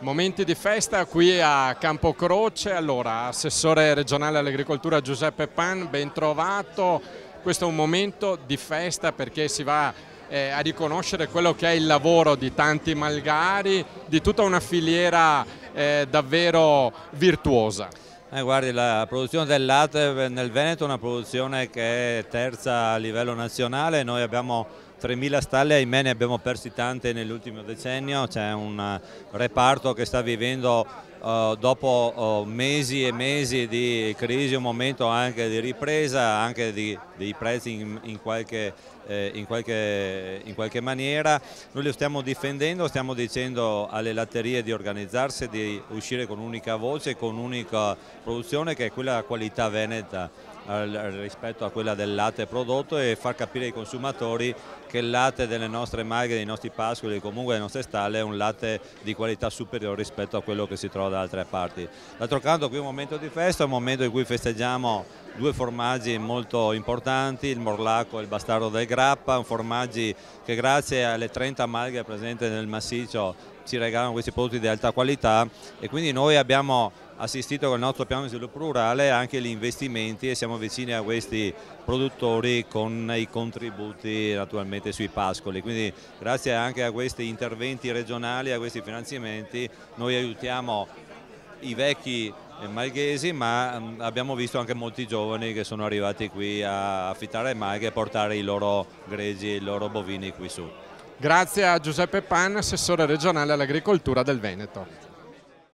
Momenti di festa qui a Campocroce. Allora, assessore regionale all'agricoltura Giuseppe Pan, ben trovato. Questo è un momento di festa perché si va a riconoscere quello che è il lavoro di tanti malgari, di tutta una filiera davvero virtuosa. Guardi, la produzione del latte nel Veneto è una produzione che è terza a livello nazionale. Noi abbiamo 3.000 stalle, ahimè ne abbiamo persi tante nell'ultimo decennio. C'è un reparto che sta vivendo dopo mesi e mesi di crisi, un momento anche di ripresa, anche dei prezzi in qualche maniera. Noi lo stiamo difendendo, stiamo dicendo alle latterie di organizzarsi, di uscire con un'unica voce, con un'unica produzione che è quella della qualità veneta rispetto a quella del latte prodotto, e far capire ai consumatori che il latte delle nostre maghe, dei nostri pascoli, comunque delle nostre stalle, è un latte di qualità superiore rispetto a quello che si trova da altre parti. D'altro canto qui è un momento di festa, è un momento in cui festeggiamo due formaggi molto importanti, il Morlacco e il Bastardo del Grappa, formaggi che grazie alle 30 malghe presenti nel massiccio ci regalano questi prodotti di alta qualità, e quindi noi abbiamo assistito con il nostro piano di sviluppo rurale anche agli investimenti e siamo vicini a questi produttori con i contributi naturalmente sui pascoli. Quindi grazie anche a questi interventi regionali, a questi finanziamenti, noi aiutiamo i vecchi malghesi, ma abbiamo visto anche molti giovani che sono arrivati qui a affittare maghe e portare i loro greggi e i loro bovini qui su. Grazie a Giuseppe Pan, assessore regionale all'agricoltura del Veneto.